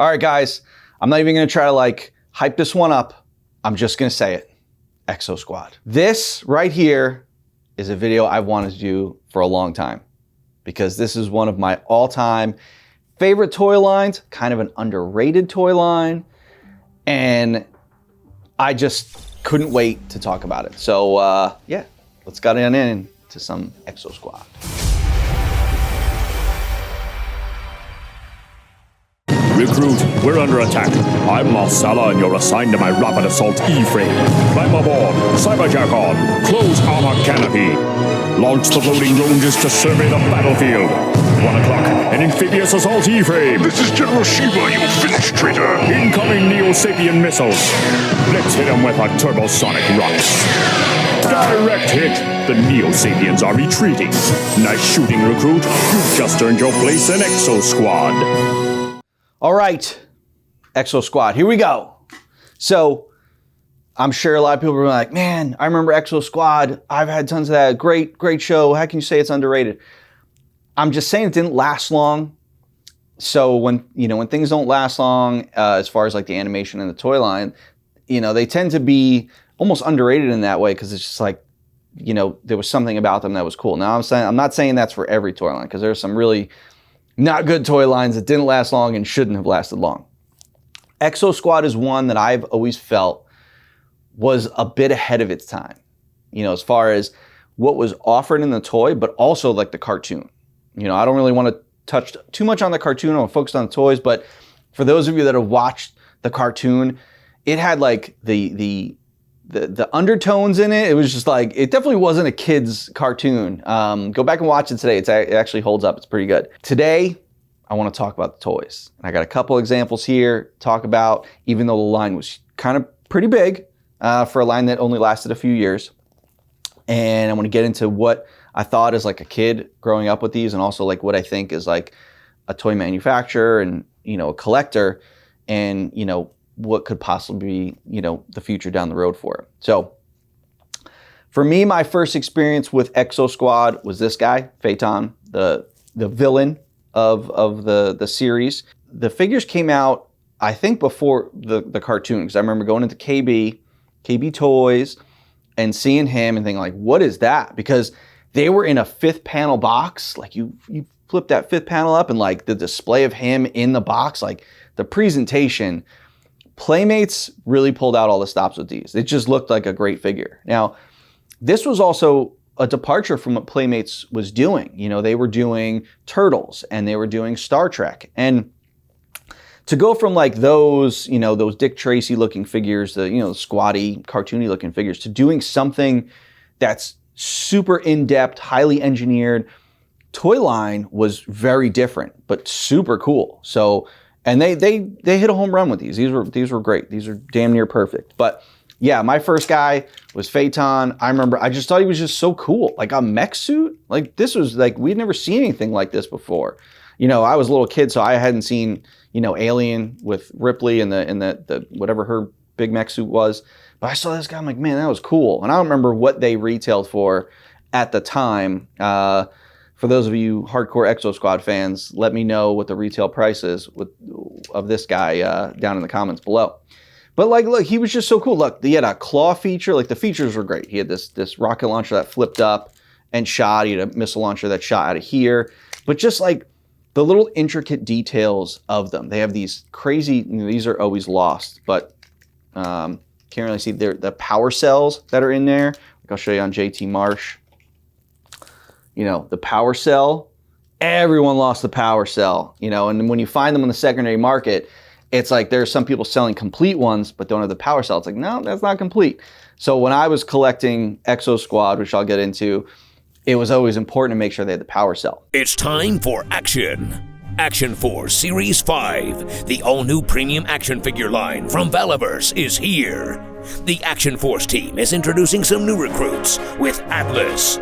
All right, guys, I'm not even gonna try to like hype this one up. I'm just gonna say it, Exo Squad. This right here is a video I've wanted to do for a long time because this is one of my all-time favorite toy lines, kind of an underrated toy line, and I just couldn't wait to talk about it. So yeah, let's get on into some Exo Squad. Recruit, we're under attack. I'm Marcella and you're assigned to my rapid assault E-frame. Climb aboard, cyberjack on, close armor canopy. Launch the floating drone just to survey the battlefield. 1 o'clock, an amphibious assault E-frame. This is General Shiva, you finished traitor. Incoming Neosapien missiles. Let's hit them with our turbosonic rockets. Direct hit. The Neosapiens are retreating. Nice shooting, Recruit. You've just earned your place in Exo Squad. All right, Exo Squad, here we go. So I'm sure a lot of people are like, man, I remember Exo Squad. I've had tons of that. Great show. How can you say it's underrated? I'm just saying it didn't last long. So when things don't last long, as far as like the animation and the toy line, they tend to be almost underrated in that way because it's just like, there was something about them that was cool. Now I'm not saying that's for every toy line because there's some really not good toy lines that didn't last long and shouldn't have lasted long. Exo Squad is one that I've always felt was a bit ahead of its time, as far as what was offered in the toy, but also like the cartoon. I don't really want to touch too much on the cartoon. I'm focused on the toys, but for those of you that have watched the cartoon, it had like the undertones in it. It was just like, it definitely wasn't a kid's cartoon. Go back and watch it today. It actually holds up. It's pretty good. Today, I want to talk about the toys. And I got a couple examples here to talk about, even though the line was kind of pretty big for a line that only lasted a few years. And I want to get into what I thought as like a kid growing up with these, and also like what I think is like a toy manufacturer and, a collector, and, what could possibly be, the future down the road for it. So for me, my first experience with Exo Squad was this guy, Phaeton, the villain of the series. The figures came out, I think, before the cartoon, because I remember going into KB Toys and seeing him and thinking like, what is that? Because they were in a 5th panel box. Like you flip that 5th panel up and like the display of him in the box, like the presentation. Playmates really pulled out all the stops with these. It just looked like a great figure. Now, this was also a departure from what Playmates was doing. They were doing Turtles and they were doing Star Trek. And to go from like those, those Dick Tracy looking figures, the squatty, cartoony looking figures, to doing something that's super in-depth, highly engineered toy line was very different, but super cool. So, and they hit a home run with these. These were great. These are damn near perfect. But yeah, my first guy was Phaeton. I remember I just thought he was just so cool. Like a mech suit. Like this was like, we'd never seen anything like this before. I was a little kid, so I hadn't seen, Alien with Ripley and the whatever her big mech suit was. But I saw this guy, I'm like, man, that was cool. And I don't remember what they retailed for at the time. For those of you hardcore Exo Squad fans, let me know what the retail price is of this guy down in the comments below. But like, look, he was just so cool. Look, he had a claw feature. Like the features were great. He had this rocket launcher that flipped up and shot. He had a missile launcher that shot out of here. But just like the little intricate details of them. They have these crazy, these are always lost, but can't really see the power cells that are in there. Like I'll show you on JT Marsh. The power cell, everyone lost the power cell, and when you find them on the secondary market, it's like there's some people selling complete ones, but don't have the power cell. It's like, no, that's not complete. So when I was collecting Exo Squad, which I'll get into, it was always important to make sure they had the power cell. It's time for action. Action Force Series 5, the all-new premium action figure line from Valaverse is here. The Action Force team is introducing some new recruits with Atlas,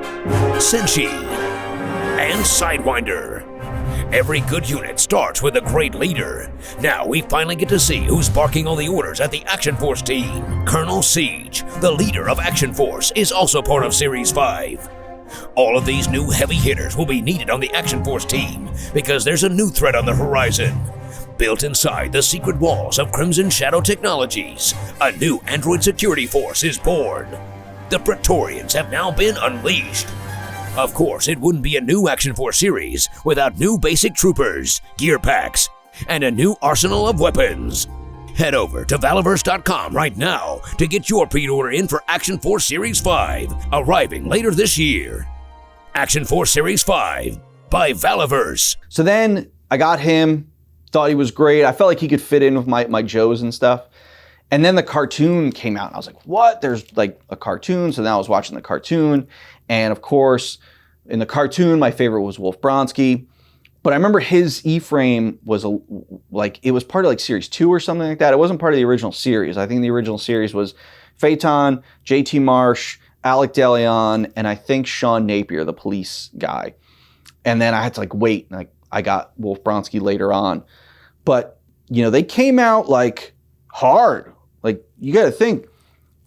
Senshi, and Sidewinder. Every good unit starts with a great leader. Now we finally get to see who's barking all the orders at the Action Force team. Colonel Siege, the leader of Action Force, is also part of Series 5. All of these new heavy hitters will be needed on the Action Force team because there's a new threat on the horizon. Built inside the secret walls of Crimson Shadow Technologies, a new android security force is born. The Praetorians have now been unleashed. Of course, it wouldn't be a new Action Force series without new basic troopers, gear packs, and a new arsenal of weapons. Head over to Valaverse.com right now to get your pre-order in for Action Force Series 5, arriving later this year. Action Force Series 5 by Valaverse. So then I got him, thought he was great. I felt like he could fit in with my Joes and stuff. And then the cartoon came out and I was like, what? There's like a cartoon. So now I was watching the cartoon. And of course, in the cartoon, my favorite was Wolf Bronsky. But I remember his E-frame was it was part of like series 2 or something like that. It wasn't part of the original series. I think the original series was Phaeton, JT Marsh, Alec DeLeon, and I think Sean Napier, the police guy. And then I had to like wait, and I got Wolf Bronsky later on. But, you know, they came out like hard. Like, you got to think,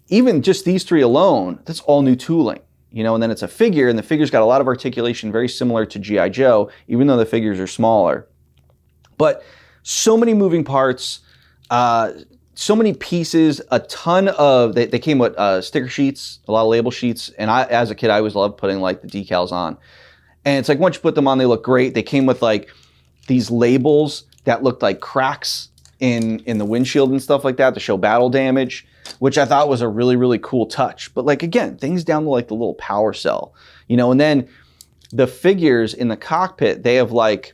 even just these 3 alone, that's all new tooling. You know, and then it's a figure, and the figure's got a lot of articulation very similar to G.I. Joe, even though the figures are smaller. But so many moving parts, so many pieces, a ton of, they came with sticker sheets, a lot of label sheets, and as a kid, I always loved putting like the decals on. And it's like once you put them on, they look great. They came with like these labels that looked like cracks in the windshield and stuff like that to show battle damage, which I thought was a really, really cool touch. But like, again, things down to like the little power cell, you know, and then the figures in the cockpit, they have like,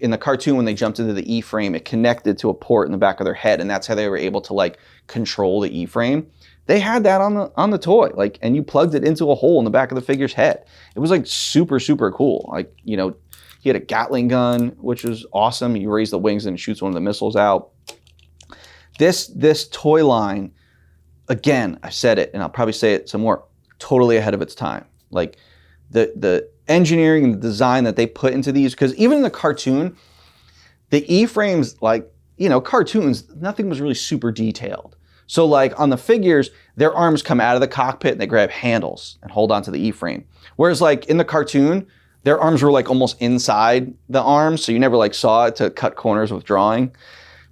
in the cartoon, when they jumped into the E-frame, it connected to a port in the back of their head, and that's how they were able to like control the E-frame. They had that on the toy, like, and you plugged it into a hole in the back of the figure's head. It was like super, super cool. Like, you know, he had a Gatling gun, which was awesome. You raise the wings and it shoots one of the missiles out. This toy line, again, I said it, and I'll probably say it some more, totally ahead of its time. Like the engineering and the design that they put into these, because even in the cartoon, the E-frames, like, you know, cartoons, nothing was really super detailed. So like on the figures, their arms come out of the cockpit and they grab handles and hold onto the E-frame. Whereas like in the cartoon, their arms were like almost inside the arms, so you never like saw it to cut corners with drawing.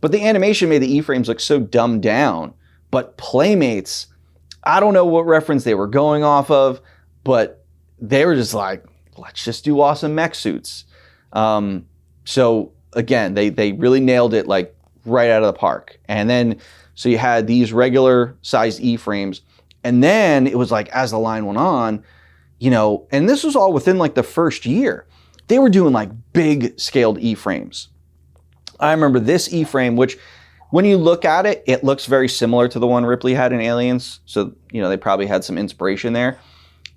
But the animation made the E-frames look so dumbed down. But Playmates, I don't know what reference they were going off of, but they were just like, let's just do awesome mech suits. So again, they really nailed it like right out of the park. And then, so you had these regular sized E-frames, and then it was like, as the line went on, you know, and this was all within like the first year, they were doing like big scaled E-frames. I remember this E-frame, which when you look at it, it looks very similar to the one Ripley had in Aliens. So, you know, they probably had some inspiration there.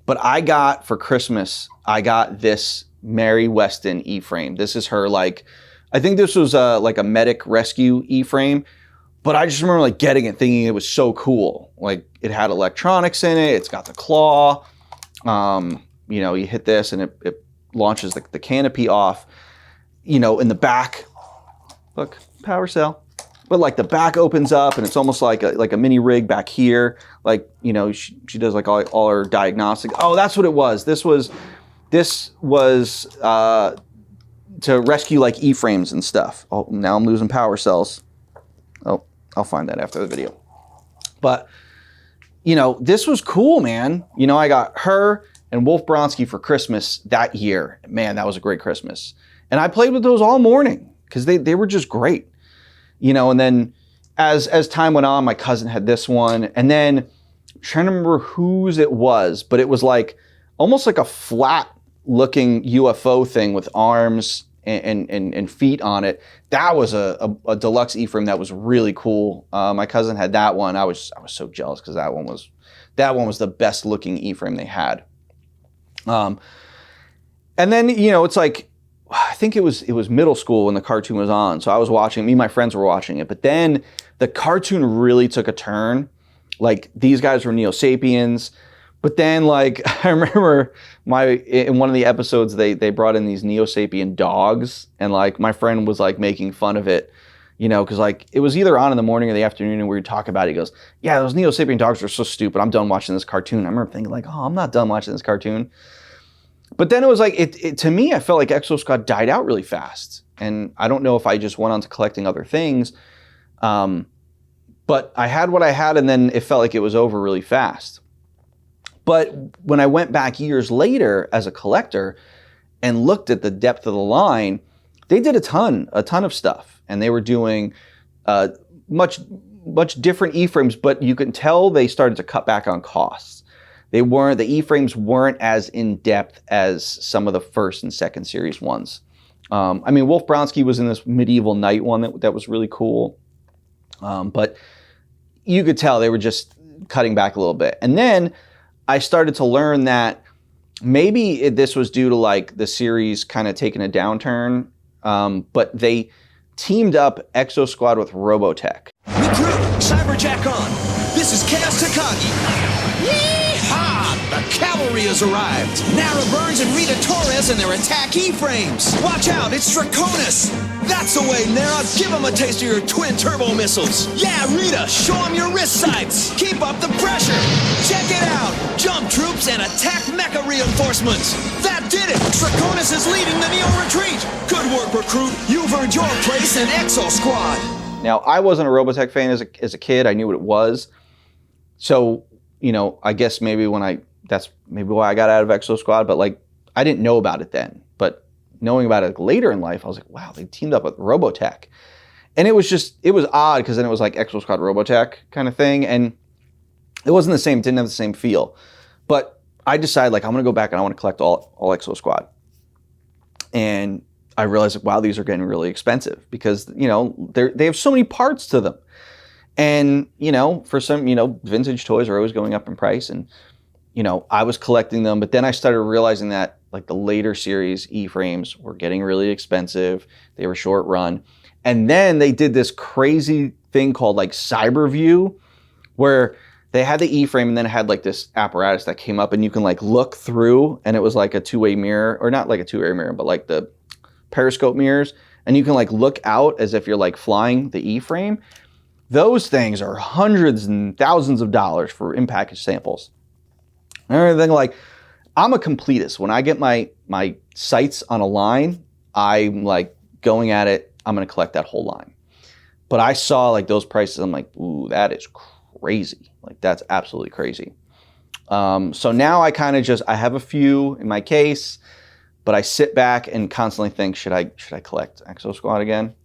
But I got, for Christmas, I got this Mary Weston E-frame. This is her, like, I think this was like a medic rescue E-frame. But I just remember like getting it, thinking it was so cool. Like, it had electronics in it. It's got the claw. You know, you hit this and it launches the canopy off. You know, in the back, look, power cell. But like the back opens up and it's almost like a mini rig back here. Like, you know, she does like all her diagnostic. Oh, that's what it was. This was to rescue like E-frames and stuff. Oh, now I'm losing power cells. Oh, I'll find that after the video. But, you know, this was cool, man. You know, I got her and Wolf Bronsky for Christmas that year. Man, that was a great Christmas. And I played with those all morning because they were just great. You know, and then as time went on, my cousin had this one. And then I'm trying to remember whose it was, but it was like almost like a flat looking UFO thing with arms and feet on it. That was a deluxe E-frame that was really cool. My cousin had that one. I was so jealous because that one was the best looking E-frame they had. And then, you know, it's like, I think it was middle school when the cartoon was on. So I was watching, me and my friends were watching it. But then the cartoon really took a turn. Like, these guys were Neosapiens. But then, like, I remember in one of the episodes, they brought in these Neosapien dogs. And, like, my friend was, like, making fun of it, you know, because, like, it was either on in the morning or the afternoon and we would talk about it. He goes, yeah, those Neosapien dogs are so stupid. I'm done watching this cartoon. I remember thinking, like, oh, I'm not done watching this cartoon. But then it was like, to me, I felt like Exo Squad died out really fast. And I don't know if I just went on to collecting other things. But I had what I had, and then it felt like it was over really fast. But when I went back years later as a collector and looked at the depth of the line, they did a ton of stuff. And they were doing much different E-frames, but you can tell they started to cut back on costs. The E-frames weren't as in-depth as some of the first and second series ones. I mean, Wolf Bronsky was in this Medieval Knight one that was really cool. But you could tell they were just cutting back a little bit. And then I started to learn that maybe this was due to like the series kind of taking a downturn, but they teamed up Exo Squad with Robotech. Recruit, Cyberjack on. This is Chaos Takagi. Yeehaw! The cavalry has arrived. Nara Burns and Rita Torres and their attack E-frames. Watch out, it's Draconis. That's the way, Nara. Give him a taste of your twin turbo missiles. Yeah, Rita, show him your wrist sights. Keep up the pressure. Check it out. Jump troops and attack mecha reinforcements. That did it. Draconis is leading the Neo retreat. Good work, Recruit. You've earned your place in Exo Squad. Now, I wasn't a Robotech fan as a kid. I knew what it was. So, you know, I guess that's maybe why I got out of Exo Squad, but like, I didn't know about it then. But knowing about it later in life, I was like, wow, they teamed up with Robotech. And it was odd because then it was like Exo Squad Robotech kind of thing. And it wasn't the same, didn't have the same feel. But I decided like, I'm going to go back and I want to collect all Exo Squad. And I realized, like, wow, these are getting really expensive because, you know, they have so many parts to them. And, you know, for some, you know, vintage toys are always going up in price. And, you know, I was collecting them. But then I started realizing that, like, the later series E-frames were getting really expensive. They were short run. And then they did this crazy thing called, like, Cyberview, where they had the E-frame and then it had, like, this apparatus that came up and you can, like, look through. And it was like a two-way mirror, or not like a two-way mirror, but like the periscope mirrors. And you can, like, look out as if you're, like, flying the E-frame. Those things are hundreds and thousands of dollars for in-package samples. And everything, like, I'm a completist. When I get my sights on a line, I'm like going at it, I'm going to collect that whole line. But I saw like those prices, I'm like, ooh, that is crazy. Like, that's absolutely crazy. So now I kind of I have a few in my case, but I sit back and constantly think, should I collect Exo Squad again?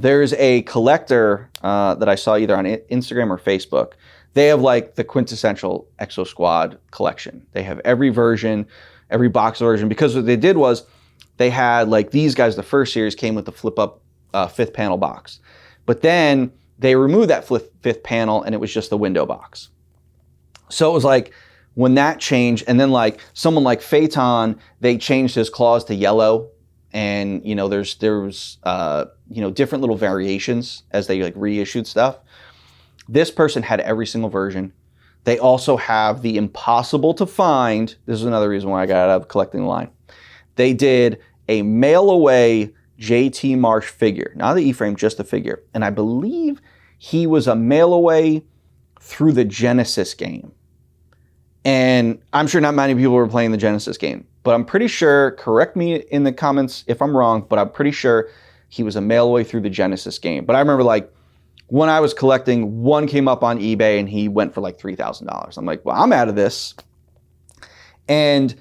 There's a collector that I saw either on Instagram or Facebook. They have like the quintessential Exo Squad collection. They have every version, every box version, because what they did was they had like these guys, the first series came with the flip up fifth panel box. But then they removed that fifth panel and it was just the window box. So it was like when that changed, and then like someone like Phaeton, they changed his claws to yellow. And, you know, there was you know, different little variations as they like reissued stuff. This person had every single version. They also have the impossible to find. This is another reason why I got out of collecting the line. They did a mail away JT Marsh figure, not the E-frame, just the figure. And I believe he was a mail away through the Genesis game. And I'm sure not many people were playing the Genesis game, but I'm pretty sure, correct me in the comments if I'm wrong, but I'm pretty sure he was a mail away through the Genesis game. But I remember like when I was collecting, one came up on eBay and he went for like $3,000. I'm like, well, I'm out of this. And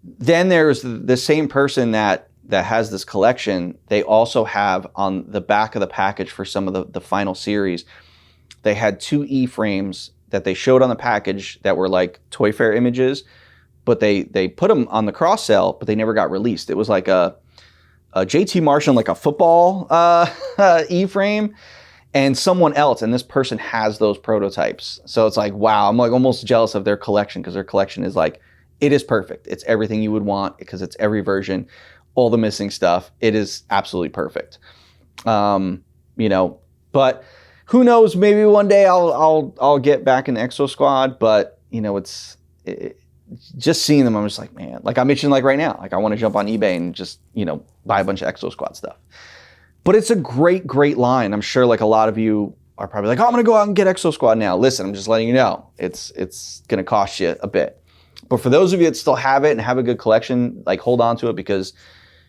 then there's the same person that has this collection. They also have on the back of the package for some of the final series, they had two E-frames that they showed on the package that were like Toy Fair images, but they put them on the cross sell, but they never got released. It was like a JT Marshall, like a football E-frame, and someone else, and this person has those prototypes. So it's like, wow, I'm like almost jealous of their collection, because their collection is like, it is perfect. It's everything you would want, because it's every version, all the missing stuff. It is absolutely perfect. You know, but who knows? Maybe one day I'll get back in Exo Squad. But you know, just seeing them, I'm just like, man, like I'm itching like right now. Like I want to jump on eBay and just, you know, buy a bunch of Exo Squad stuff. But it's a great, great line. I'm sure like a lot of you are probably like, oh, I'm going to go out and get Exo Squad now. Listen, I'm just letting you know, it's going to cost you a bit. But for those of you that still have it and have a good collection, like hold on to it, because,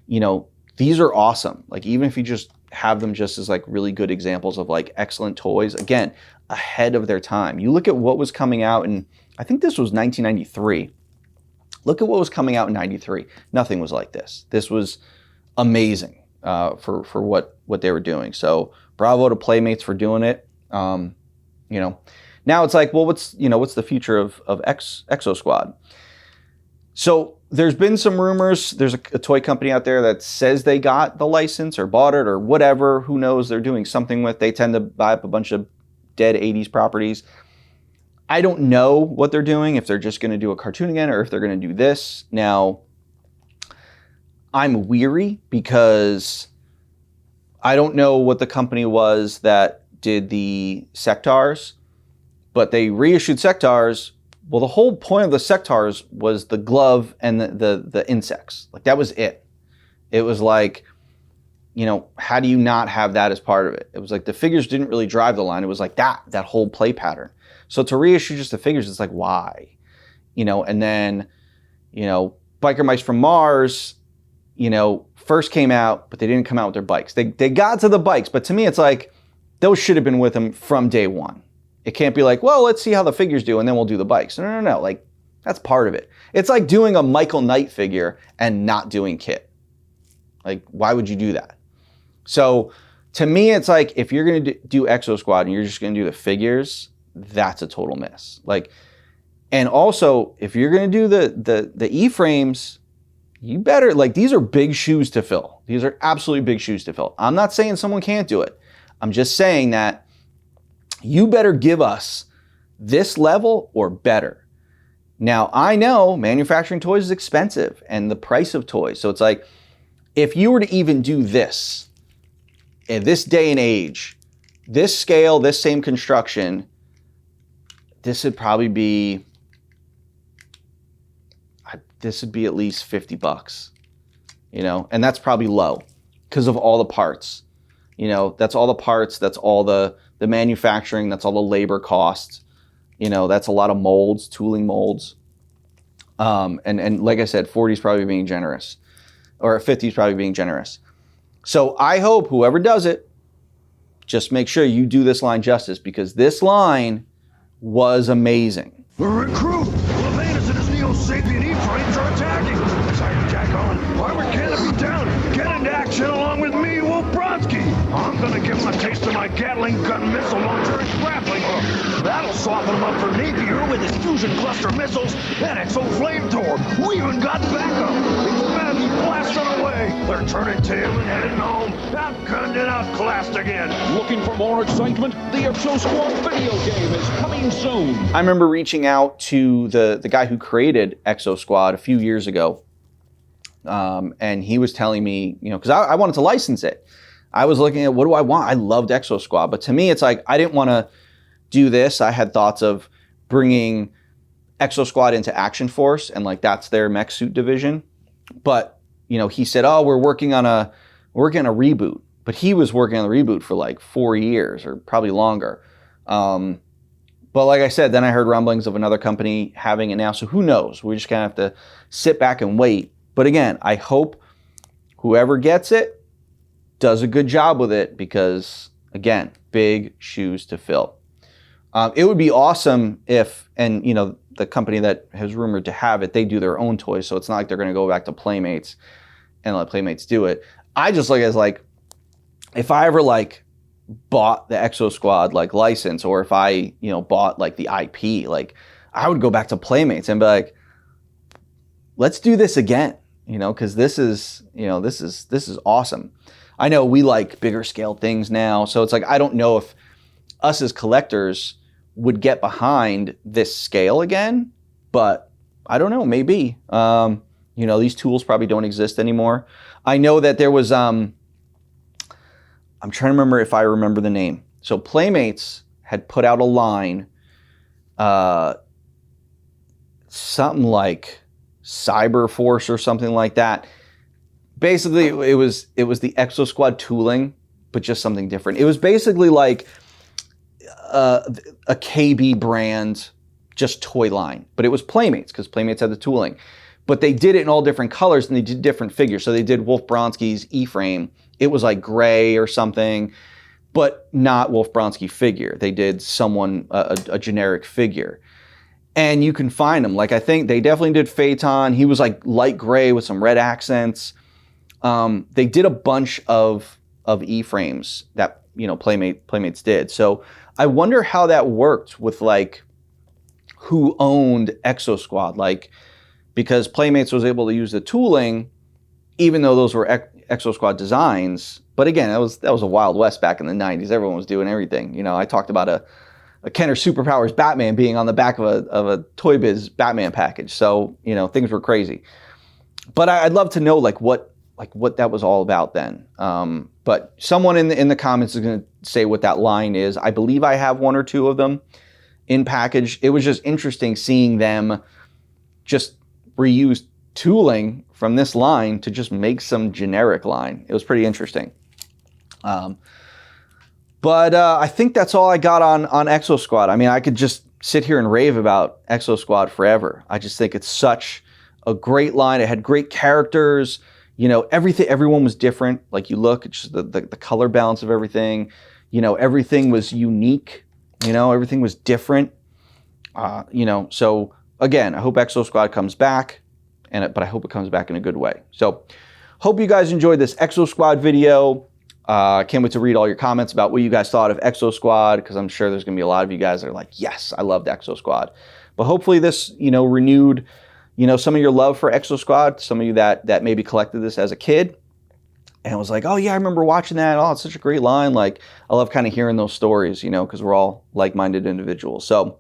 you know, these are awesome. Like, even if you just have them just as like really good examples of like excellent toys, again, ahead of their time. You look at what was coming out in, I think this was 1993. Look at what was coming out in 93. Nothing was like this. This was amazing for what they were doing. So bravo to Playmates for doing it. You know, now it's like, well, what's the future of Exo Squad? So there's been some rumors. There's a toy company out there that says they got the license or bought it or whatever. Who knows? They're doing something with. They tend to buy up a bunch of dead 80s properties. I don't know what they're doing, if they're just going to do a cartoon again or if they're going to do this. Now, I'm weary because I don't know what the company was that did the Sectars, but they reissued Sectars. Well, the whole point of the Sectars was the glove and the insects. Like, that was it. It was like, you know, how do you not have that as part of it? It was like the figures didn't really drive the line. It was like that whole play pattern. So to reissue just the figures, it's like, why? You know, and then, you know, Biker Mice from Mars, you know, first came out, but they didn't come out with their bikes. They got to the bikes, but to me, it's like, those should have been with them from day one. It can't be like, well, let's see how the figures do, and then we'll do the bikes. No. Like, that's part of it. It's like doing a Michael Knight figure and not doing kit. Like, why would you do that? So, to me, it's like, if you're going to do Exo Squad and you're just going to do the figures, that's a total miss. Like, and also, if you're going to do the E-frames, you better, like, these are big shoes to fill. These are absolutely big shoes to fill. I'm not saying someone can't do it. I'm just saying that you better give us this level or better. Now, I know manufacturing toys is expensive and the price of toys. So it's like, if you were to even do this in this day and age, this scale, this same construction, this would probably be, this would be at least $50, you know, and that's probably low because of all the parts. You know, that's all the parts, that's all the manufacturing, that's all the labor costs. You know, that's a lot of molds, tooling molds. And like I said, 40 is probably being generous, or 50 is probably being generous. So I hope whoever does it, just make sure you do this line justice, because this line was amazing. Recruit! Levanus and his Neosapien E-frames are attacking! Cyberjack on! Armor canopy down! Get into action along with me, Wolf Brodsky! I'm gonna give him a taste of my Gatling gun missile launcher and grappling hook! That'll soften him up for Napier with his fusion cluster missiles and Exo flamethrower! We even got backup! It's madly blasting away! They're turning tail and heading home! Outgunned and outclassed again! Looking for more excitement? The Exo Squad video game is coming soon. I remember reaching out to the guy who created Exo Squad a few years ago. And he was telling me, you know, because I wanted to license it. I was looking at, what do I want? I loved Exo Squad. But to me, it's like, I didn't want to do this. I had thoughts of bringing Exo Squad into Action Force, and like that's their mech suit division. But, you know, he said, oh, we're working on a reboot. But he was working on the reboot for like 4 years or probably longer. But like I said, then I heard rumblings of another company having it now. So who knows? We're just going to have to sit back and wait. But again, I hope whoever gets it does a good job with it, because, again, big shoes to fill. It would be awesome if, and you know, the company that has rumored to have it, they do their own toys. So it's not like they're going to go back to Playmates and let Playmates do it. I just look at it as like, if I ever like bought the Exo Squad like license, or if I, you know, bought like the IP, like I would go back to Playmates and be like, let's do this again, you know, because this is, you know, this is awesome. I know we like bigger scale things now, so it's like, I don't know if us as collectors would get behind this scale again, but I don't know, maybe. You know, these tools probably don't exist anymore. I know that there was, I'm trying to remember if I remember the name. So Playmates had put out a line, something like Cyber Force or something like that. Basically, it was the Exo Squad tooling, but just something different. It was basically like a KB brand, just toy line, but it was Playmates, because Playmates had the tooling. but they did it in all different colors and they did different figures. So they did Wolf Bronski's E-frame. It was like gray or something, but not Wolf Bronski figure. They did someone, a generic figure. And you can find them. Like, I think they definitely did Phaeton. He was like light gray with some red accents. They did a bunch of E-frames that, you know, Playmates did. So I wonder how that worked with like who owned Exo Squad. Like, because Playmates was able to use the tooling, even though those were Exo Squad designs. But again, that was a Wild West back in the 90s. Everyone was doing everything. You know, I talked about a Kenner Superpowers Batman being on the back of a Toy Biz Batman package. So, you know, things were crazy. But I'd love to know like what that was all about then. But someone in the comments is going to say what that line is. I believe I have one or two of them in package. It was just interesting seeing them just reuse tooling from this line to just make some generic line. It was pretty interesting. But I think that's all I got on Exo Squad. I mean, I could just sit here and rave about Exo Squad forever. I just think it's such a great line. It had great characters. You know, everyone was different. Like, you look, it's just the color balance of everything. You know, everything was unique. You know, everything was different. You know, so again, I hope Exo Squad comes back, but I hope it comes back in a good way. So, hope you guys enjoyed this Exo Squad video. Can't wait to read all your comments about what you guys thought of Exo Squad, because I'm sure there's going to be a lot of you guys that are like, yes, I loved Exo Squad. But hopefully this, you know, renewed, you know, some of your love for Exo Squad, some of you that maybe collected this as a kid and was like, oh yeah, I remember watching that. Oh, it's such a great line. Like, I love kind of hearing those stories, you know, because we're all like-minded individuals. So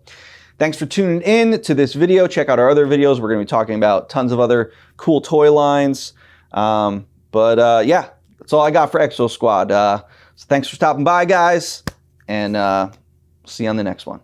thanks for tuning in to this video. Check out our other videos. We're going to be talking about tons of other cool toy lines. Yeah. That's all I got for Exo Squad. So thanks for stopping by, guys, and see you on the next one.